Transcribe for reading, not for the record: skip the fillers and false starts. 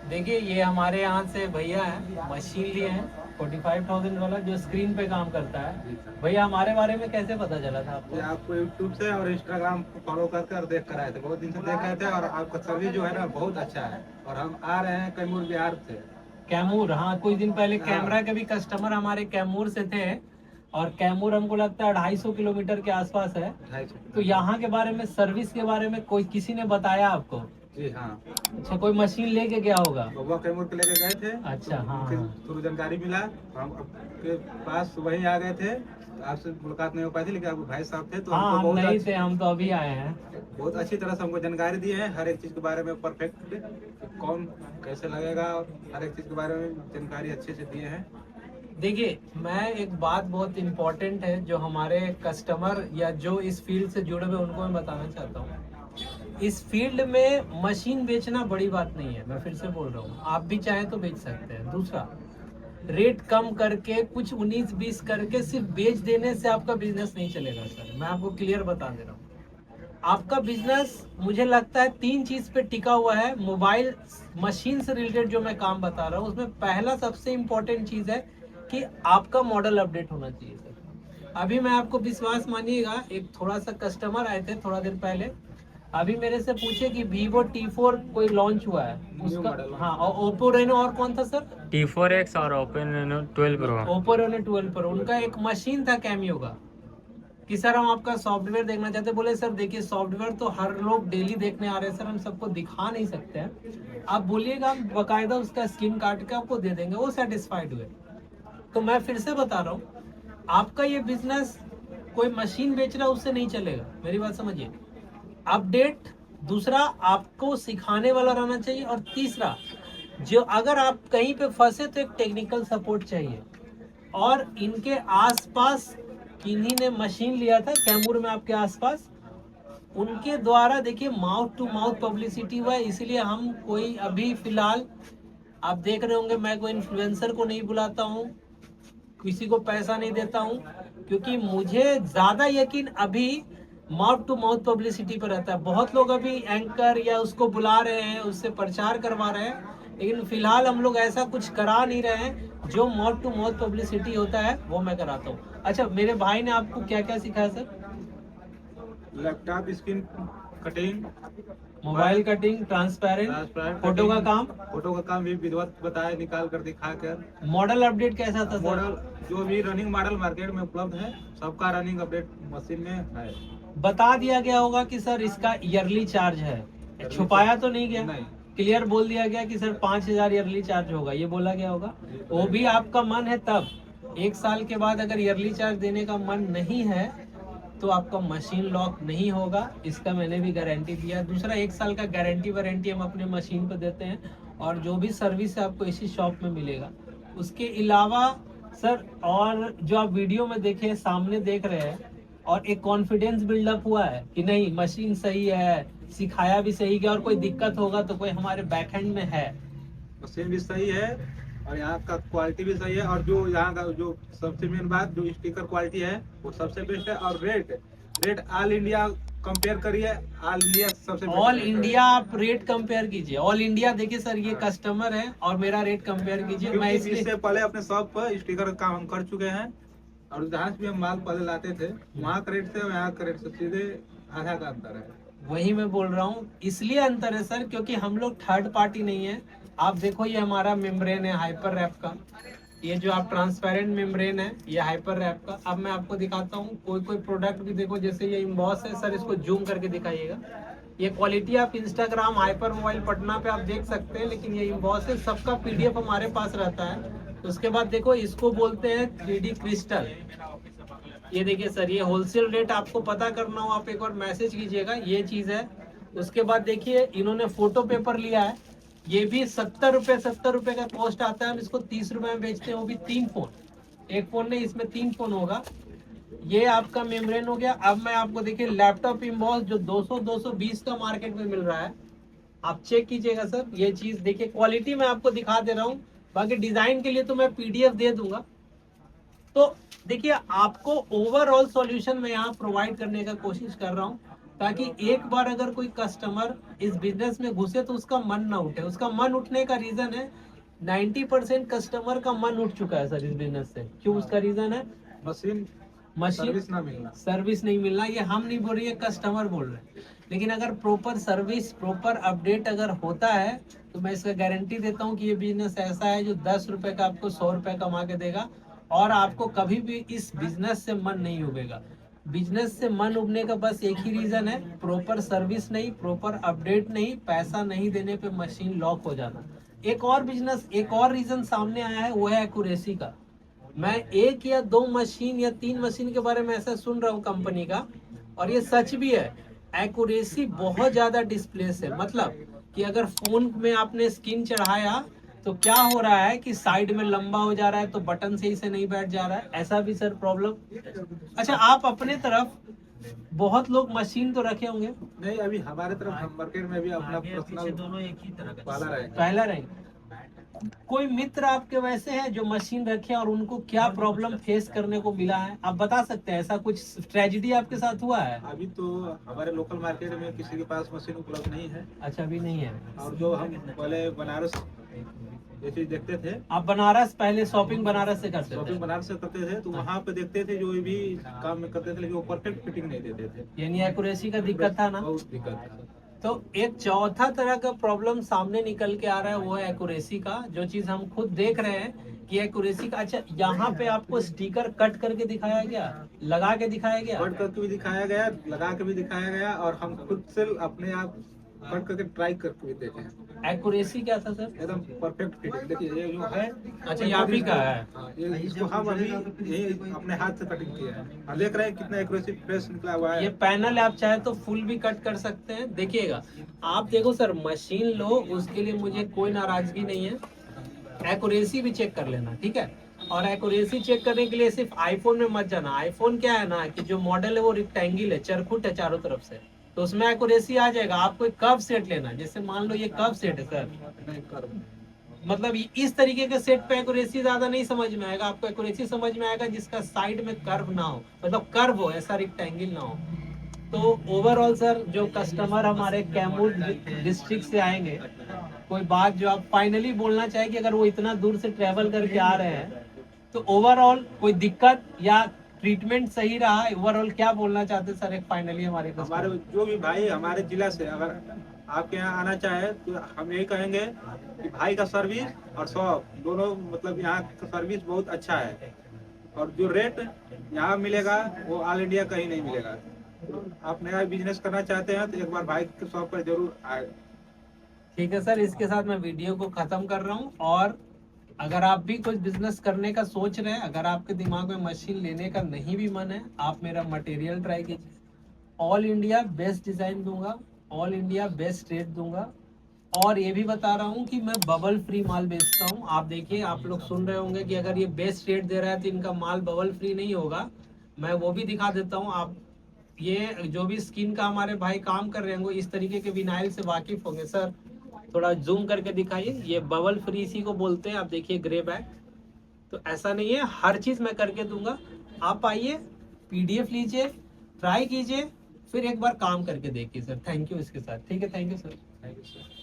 देखिए ये हमारे यहाँ से भैया है, मशीन लिए हैं 45,000 वाला जो स्क्रीन पे काम करता है। भैया हमारे बारे में कैसे पता चला था ये आपको? आपको यूट्यूब से और इंस्टाग्राम को फॉलो करके और देख कर आए थे, बहुत दिन से देख रहे थे, और आपका सर्विस जो है ना बहुत अच्छा है। और हम आ रहे हैं कैमूर बिहार से। कैमूर, हाँ कुछ दिन पहले हाँ, कैमरा के भी कस्टमर हमारे कैमूर से थे। और कैमूर हमको लगता है 250 किलोमीटर के आसपास है। 250 तो यहाँ के बारे में, सर्विस के बारे में कोई किसी ने बताया आपको? जी हाँ। अच्छा, कोई मशीन लेके गया होगा। बबुआ कैमूर के लेके गए थे, अच्छा, तो हाँ उनके हाँ। थ्रू जानकारी मिला, तो हम आपके पास वहीं आ गए थे। तो आपसे मुलाकात नहीं हो पाई थी, लेकिन आप भाई साहब थे तो हाँ हमको हम बहुत नहीं अच्छी थे, हम तो अभी आए हैं। बहुत अच्छी तरह से हमको जानकारी दी है, हर एक चीज़ के बारे में परफेक्ट, कौन कैसे लगेगा, और हर एक चीज़ के बारे में जानकारी अच्छे से दिए हैं। देखिए मैं एक बात बहुत इम्पोर्टेंट है जो हमारे कस्टमर या जो इस फील्ड से जुड़े हुए उनको मैं बताना चाहता हूँ। इस फील्ड में मशीन बेचना बड़ी बात नहीं है, मैं फिर से बोल रहा हूँ, आप भी चाहें तो बेच सकते हैं। दूसरा, रेट कम करके कुछ 19-20 करके सिर्फ बेच देने से आपका बिजनेस नहीं चलेगा सर, मैं आपको क्लियर बता दे रहा हूँ। आपका बिजनेस मुझे लगता है 3 चीज पे टिका हुआ है। मोबाइल मशीन से रिलेटेड जो मैं काम बता रहा हूँ उसमें पहला सबसे इम्पोर्टेंट चीज है कि आपका मॉडल अपडेट होना चाहिए सर। अभी मैं आपको विश्वास मानिएगा, एक थोड़ा सा कस्टमर आए थे थोड़ा देर पहले, अभी मेरे से पूछे कि Vivo T4 कोई लॉन्च हुआ है न्यू उसका। मॉडल। हाँ, और ओप्पो रेनो, और कौन था सर? T4X और ओपन रेनो 12 प्रो। ओप्पो रेनो 12 पर उनका एक मशीन था कैमियो का, कि सर हम आपका सॉफ्टवेयर देखना चाहते हैं। बोले सर देखिए सॉफ्टवेयर तो हर लोग डेली देखने आ रहे हैं सर, हम सबको दिखा नहीं सकते हैं, आप बोलिएगा हम बकायदा उसका स्क्रीन काट के आपको दे देंगे। वो सेटिस्फाइड हुए। तो मैं फिर से बता रहा हूँ, आपका ये बिजनेस कोई मशीन बेच रहा है उससे नहीं चलेगा, मेरी बात समझिए। अपडेट, दूसरा आपको सिखाने वाला रहना चाहिए, और तीसरा जो अगर आप कहीं पे फंसे तो एक टेक्निकल सपोर्ट चाहिए। और इनके आसपास किन्हीं ने मशीन लिया था कैमूर में आपके आसपास, उनके द्वारा देखिए माउथ टू माउथ पब्लिसिटी हुआ है। इसलिए हम कोई अभी फिलहाल, आप देख रहे होंगे मैं कोई इन्फ्लुएंसर को नहीं बुलाता हूँ, किसी को पैसा नहीं देता हूँ, क्योंकि मुझे ज्यादा यकीन अभी माउथ टू माउथ पब्लिसिटी पर रहता है। बहुत लोग अभी एंकर या उसको बुला रहे हैं, उससे प्रचार करवा रहे हैं, लेकिन फिलहाल हम लोग ऐसा कुछ करा नहीं रहे हैं। जो माउथ टू माउथ पब्लिसिटी होता है वो मैं कराता हूँ। अच्छा, मेरे भाई ने आपको क्या क्या सिखाया sir? Laptop screen cutting, mobile cutting, transparent, transparent photo का कटिंग, काम, फोटो का काम भी विधिवत बताया, निकाल कर दिखा कर। मॉडल अपडेट कैसा था सर? मॉडल जो भी रनिंग मॉडल मार्केट में उपलब्ध है, सबका रनिंग अपडेट मशीन में है। बता दिया गया होगा कि सर इसका ईयरली चार्ज है, छुपाया तो नहीं गया? नहीं। क्लियर बोल दिया गया कि सर 5,000 ईयरली चार्ज होगा, ये बोला गया होगा। वो भी आपका मन है तब। 1 साल के बाद अगर ईयरली चार्ज देने का मन नहीं है तो आपका मशीन लॉक नहीं होगा, इसका मैंने भी गारंटी दिया। दूसरा, 1 साल का गारंटी वारंटी हम अपने मशीन पर देते हैं, और जो भी सर्विस है आपको इसी शॉप में मिलेगा। उसके अलावा सर, और जो आप वीडियो में देखे, सामने देख रहे हैं, और एक कॉन्फिडेंस बिल्डअप हुआ है कि नहीं मशीन सही है, सिखाया भी सही गया, और कोई दिक्कत होगा तो कोई हमारे बैकएंड में है। मशीन भी सही है, और यहाँ का क्वालिटी भी सही है, और जो यहाँ का जो सबसे मेन बात, जो स्टिकर क्वालिटी है वो सबसे बेस्ट है। और rate rate all India compare करिए, ऑल इंडिया सबसे ऑल इंडिया आप रेट कंपेयर कीजिए, ऑल इंडिया देखिए सर, ये कस्टमर है और मेरा रेट कंपेयर कीजिए। मैं क्योंकि इसलिए इससे पहले अपने शॉप पर स्टिकर का काम हम कर चुके हैं, और जहाँ से भी हम माल पहले लाते थे वहाँ का रेट से और यहाँ का रेट से सीधे आधा का अंतर है। वही मैं बोल रहा हूँ, इसलिए अंतर है सर क्योंकि हम लोग थर्ड पार्टी नहीं है। आप देखो ये हमारा मेम्ब्रेन है हाइपर रैप का, ये जो आप ट्रांसपेरेंट मेम्ब्रेन है ये हाइपर रैप का। अब मैं आपको दिखाता हूँ कोई कोई प्रोडक्ट भी, देखो जैसे ये इम्बॉस है सर, इसको जूम करके दिखाइएगा। ये क्वालिटी आप इंस्टाग्राम हाइपर मोबाइल पटना पे आप देख सकते हैं, लेकिन ये इम्बॉस है, सबका पीडीएफ हमारे पास रहता है। उसके बाद देखो इसको बोलते हैं 3D क्रिस्टल। ये देखिए सर, ये होलसेल रेट आपको पता करना हो आप एक बार मैसेज कीजिएगा, ये चीज है। उसके बाद देखिए इन्होंने फोटो पेपर लिया है, ये भी 70 रुपए का कॉस्ट आता है, हम इसको 30 रुपए में बेचते हैं, वो भी 3 फोन, एक फोन नहीं इसमें 3 फोन होगा। ये आपका मेम्ब्रेन हो गया। अब मैं आपको देखिए लैपटॉप इम्बॉस जो 200-220 का मार्केट में मिल रहा है, आप चेक कीजिएगा सर। ये चीज देखिए, क्वालिटी मैं आपको दिखा दे रहा हूँ, बाकी डिजाइन के लिए तो मैं पीडीएफ दे दूंगा। तो देखिए आपको ओवरऑल सॉल्यूशन मैं यहाँ प्रोवाइड करने का कोशिश कर रहा हूँ। ताकि एक बार अगर कोई कस्टमर इस बिजनेस में घुसे तो उसका मन ना उठे। उसका मन उठने का रीजन है 90% कस्टमर का मन उठ चुका है सर इस बिजनेस से। क्यों? उसका रीजन है मशीन मशीन सर्विस ना मिलना। सर्विस नहीं मिलना। ये हम नहीं बोल रहे, ये कस्टमर बोल रहे हैं। लेकिन अगर प्रॉपर सर्विस, प्रॉपर अपडेट अगर होता है तो मैं इसका गारंटी देता हूँ कि ये बिजनेस ऐसा है जो 10 रुपए का आपको 100 रुपए कमा के देगा और आपको कभी भी इस बिजनेस से मन नहीं उबेगा। बिजनेस से मन उबने का बस एक ही रीजन है, प्रॉपर सर्विस नहीं, प्रॉपर अपडेट नहीं, पैसा नहीं देने पे मशीन लॉक हो जाना। एक और बिजनेस, एक और रीजन सामने आया है, वो है एक्यूरेसी का। मैं 1 या 2 मशीन या 3 मशीन के बारे में ऐसा सुन रहा हूँ कंपनी का, और ये सच भी है। एक्यूरेसी बहुत ज्यादा डिस्प्लेस है। मतलब कि अगर फोन में आपने स्क्रीन चढ़ाया तो क्या हो रहा है कि साइड में लंबा हो जा रहा है, तो बटन सही से नहीं बैठ जा रहा है। ऐसा भी सर प्रॉब्लम। अच्छा, आप अपने तरफ बहुत लोग मशीन तो रखे होंगे? नहीं, अभी हमारे तरफ हम मार्केट में भी अपना पर्सनल दोनों एक ही तरह वाला रहेगा। पहला रैंक। कोई मित्र आपके वैसे हैं जो मशीन रखे और उनको क्या प्रॉब्लम फेस करने को मिला है? आप बता सकते हैं, ऐसा कुछ ट्रेजेडी आपके साथ हुआ है? अभी तो हमारे लोकल मार्केट में किसी के पास मशीन उपलब्ध नहीं है। अच्छा, अभी नहीं है। और जो हम पहले बनारस ये चीज देखते थे, आप बनारस पहले शॉपिंग बनारस से करते शॉपिंग थे? बनारस से करते थे, तो वहाँ पे देखते थे जो भी काम में करते थे, लेकिन वो परफेक्ट फिटिंग नहीं देते थे। यानी एक्यूरेसी का दिक्कत था ना? बहुत दिक्कत था। तो एक चौथा तरह का प्रॉब्लम सामने निकल के आ रहा है, वो है एक्यूरेसी का। जो चीज हम खुद देख रहे हैं कि एक्यूरेसी का। अच्छा, यहाँ पे आपको स्टिकर कट करके दिखाया गया, लगा के दिखाया गया? कट करके भी दिखाया गया, लगा के भी दिखाया गया, और हम खुद से अपने आप कट करके ट्राई करके भी देखे हैं। एक्यूरेसी क्या था सर? एकदम परफेक्ट फिटिंग। देखिए ये जो है, अच्छा, यहाँ भी का है। हाँ, ये इसको हम अभी यही अपने हाथ से कटिंग किया है। हम देख रहे हैं कितना एक्यूरेसी फ्रेश निकला हुआ है। ये पैनल आप चाहे तो फुल भी कट कर सकते हैं। देखिएगा, आप देखो सर, मशीन लो, उसके लिए मुझे कोई नाराजगी नहीं है। एक्यूरेसी भी चेक कर लेना, ठीक है? और एक्यूरेसी चेक करने के लिए सिर्फ आईफोन में मत जाना। आईफोन क्या है ना, कि जो मॉडल है वो रेक्टेंगल है, चरखुट है चारों तरफ से, तो उसमें एक्यूरेसी आ जाएगा। आपको एक कर्व सेट लेना, जैसे मान लो ये कर्व सेट है सर, नहीं कर मतलब इस तरीके के सेट पे एक्यूरेसी ज्यादा नहीं समझ में आएगा। आपको एक्यूरेसी समझ में आएगा जिसका साइड में कर्व ना हो, मतलब कर्व हो, ऐसा रेक्टेंगल ना हो। तो ओवरऑल सर, जो कस्टमर हमारे कैमूर डिस्ट्रिक्ट से आएंगे, कोई बात जो आप फाइनली बोलना चाहे कि अगर वो इतना दूर से ट्रेवल करके आ रहे हैं तो ओवरऑल कोई दिक्कत या ट्रीटमेंट सही रहा? ओवरऑल क्या बोलना चाहते सर एक फाइनली हमारे हमारे जो भी भाई हमारे जिला से अगर आपके यहाँ आना चाहे तो हम यही कहेंगे कि भाई का सर्विस और शॉप दोनों, मतलब यहाँ का सर्विस बहुत अच्छा है, और जो रेट यहाँ मिलेगा वो ऑल इंडिया कहीं नहीं मिलेगा। तो आप नया बिजनेस करना चाहते हैं तो एक बार भाई के शॉप पर जरूर आए। ठीक है सर, इसके साथ मैं वीडियो को खत्म कर रहा हूँ। और अगर आप भी कुछ बिजनेस करने का सोच रहे हैं, अगर आपके दिमाग में मशीन लेने का नहीं भी मन है, आप मेरा मटेरियल ट्राई कीजिए। ऑल इंडिया बेस्ट डिजाइन दूंगा, ऑल इंडिया बेस्ट रेट दूंगा, और ये भी बता रहा हूँ कि मैं बबल फ्री माल बेचता हूँ। आप देखिए, आप लोग सुन रहे होंगे कि अगर ये बेस्ट रेट दे रहा है तो इनका माल बबल फ्री नहीं होगा। मैं वो भी दिखा देता हूँ। आप ये जो भी स्किन का हमारे भाई काम कर रहे होंगे, इस तरीके के विनाइल से वाकिफ होंगे। सर थोड़ा जूम करके दिखाइए, ये बबल फ्री इसी को बोलते हैं। आप देखिए ग्रे बैग, तो ऐसा नहीं है, हर चीज मैं करके दूंगा। आप आइए, पीडीएफ लीजिए, ट्राई कीजिए, फिर एक बार काम करके देखिए सर। थैंक यू इसके साथ। ठीक है, thank you sir. Thank you sir.